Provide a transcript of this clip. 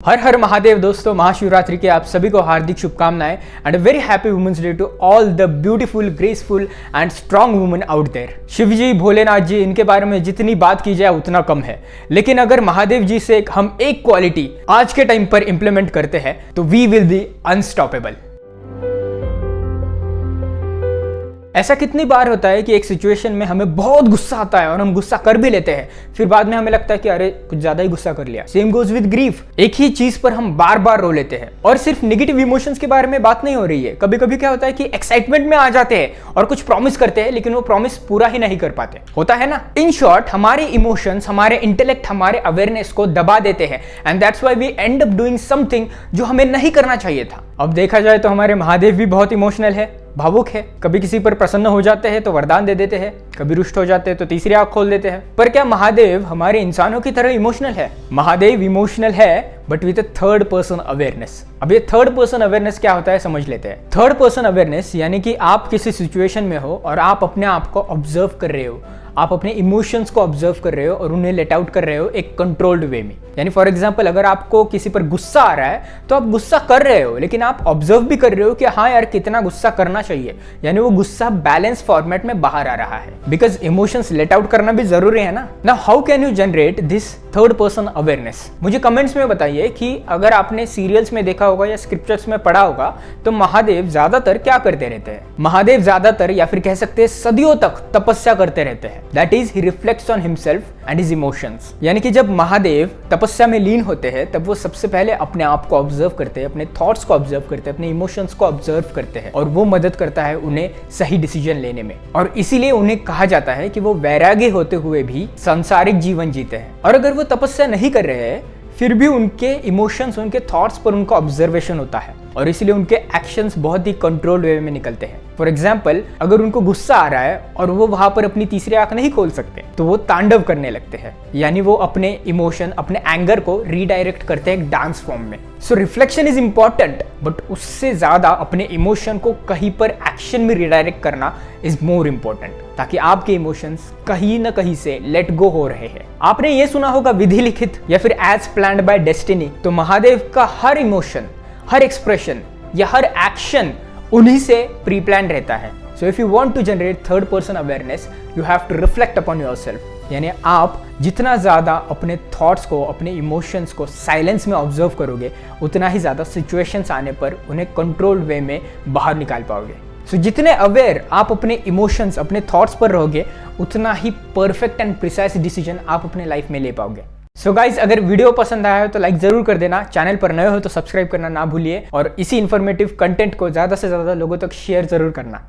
हर हर महादेव दोस्तों, महाशिवरात्रि के आप सभी को हार्दिक शुभकामनाएं and a very happy women's day to all the beautiful, graceful and strong women out there. Shiv ji, Bholenath ji, इनके बारे में जितनी बात की जाए उतना कम है, लेकिन अगर महादेव जी से हम एक क्वालिटी आज के टाइम पर इंप्लीमेंट करते हैं तो वी विल बी अनस्टॉपेबल। ऐसा कितनी बार होता है कि एक सिचुएशन में हमें बहुत गुस्सा आता है और हम गुस्सा कर भी लेते हैं, फिर बाद में हमें लगता है कि अरे कुछ ज्यादा ही गुस्सा कर लिया। Same goes with grief. एक ही चीज पर हम बार बार रो लेते हैं और सिर्फ नेगेटिव इमोशंस के बारे में बात नहीं हो रही है। कभी कभी क्या होता है कि एक्साइटमेंट में आ जाते हैं और कुछ प्रॉमिस करते हैं, लेकिन वो प्रॉमिस पूरा ही नहीं कर पाते। होता है ना। इन शॉर्ट, हमारे इमोशंस, हमारे इंटेलेक्ट, हमारे अवेयरनेस को दबा देते हैं and that's why we end up doing something जो हमें नहीं करना चाहिए था। अब देखा जाए तो हमारे महादेव भी बहुत इमोशनल है, भावुक है। कभी किसी पर प्रसन्न हो जाते हैं तो वरदान दे देते हैं, कभी रुष्ट हो जाते हैं तो तीसरी आंख खोल देते हैं। पर क्या महादेव हमारे इंसानों की तरह इमोशनल है? महादेव इमोशनल है, but with a third person awareness. अब ये थर्ड पर्सन अवेयरनेस क्या होता है समझ लेते हैं। थर्ड पर्सन अवेयरनेस यानी कि आप किसी सिचुएशन में हो और आप अपने आप को ऑब्जर्व कर रहे हो, आप अपने इमोशंस को ऑब्जर्व कर रहे हो और उन्हें लेट आउट कर रहे हो एक कंट्रोल्ड वे में। यानी फॉर एग्जांपल, अगर आपको किसी पर गुस्सा आ रहा है तो आप गुस्सा कर रहे हो, लेकिन आप ऑब्जर्व भी कर रहे हो कि हाँ यार, कितना गुस्सा करना चाहिए। यानी वो गुस्सा बैलेंस फॉर्मेट में बाहर आ रहा है, बिकॉज इमोशंस लेट आउट करना भी जरूरी है ना। Now how can you generate this third person awareness? मुझे कमेंट्स में बताइए कि अगर आपने सीरियल्स में देखा होगा या स्क्रिप्चर्स में पढ़ा होगा तो महादेव ज्यादातर क्या करते रहते हैं। महादेव ज्यादातर, या फिर कह सकते हैं सदियों तक, तपस्या करते रहते हैं। That is, he reflects on himself and his emotions. यानी कि जब महादेव तपस्या में लीन होते हैं तब वो सबसे पहले अपने आप को ऑब्जर्व करते हैं, अपने थॉट्स को ऑब्जर्व करते हैं, अपने इमोशंस को ऑब्जर्व करते हैं, और वो मदद करता है उन्हें सही डिसीजन लेने में। और इसीलिए उन्हें कहा जाता है कि वो वैरागी होते हुए भी सांसारिक जीवन जीते हैं। और अगर वो तपस्या नहीं कर रहे हैं फिर भी उनके इमोशंस, उनके थॉट्स पर उनका ऑब्जर्वेशन होता है, और इसीलिए उनके एक्शंस बहुत ही कंट्रोल्ड वे में निकलते हैं। फॉर एग्जाम्पल, अगर उनको गुस्सा आ रहा है और वो वहां पर अपनी तीसरी आंख नहीं खोल सकते तो वो तांडव करने लगते हैं। यानी वो अपने इमोशन, अपने एंगर को रीडायरेक्ट करते हैं एक डांस फॉर्म में। सो रिफ्लेक्शन इज इंपॉर्टेंट, बट उससे ज्यादा अपने इमोशन को कहीं पर एक्शन में रिडायरेक्ट करना इज मोर इंपॉर्टेंट, ताकि आपके इमोशंस कहीं ना कहीं से लेट गो हो रहे हैं। आपने ये सुना होगा विधि लिखित या फिर एज प्लान्ड बाय डेस्टिनी। तो महादेव का हर इमोशन, हर एक्सप्रेशन या हर एक्शन उन्हीं से प्री प्लान रहता है। So if you want to generate third person awareness, you have to reflect upon yourself. यानी आप जितना ज्यादा अपने थॉट्स को, अपने इमोशंस को साइलेंस में ऑब्जर्व करोगे, उतना ही ज्यादा सिचुएशंस आने पर उन्हें कंट्रोल्ड वे में बाहर निकाल पाओगे। सो जितने अवेयर आप अपने इमोशंस, अपने थॉट्स पर रहोगे, उतना ही परफेक्ट एंड प्रिसाइज डिसीजन आप अपने लाइफ में ले पाओगे। सो गाइज, अगर वीडियो पसंद आया हो तो लाइक जरूर कर देना, चैनल पर नए हो तो सब्सक्राइब करना ना भूलिए, और इसी इंफॉर्मेटिव कंटेंट को ज्यादा से ज्यादा लोगों तक शेयर जरूर करना।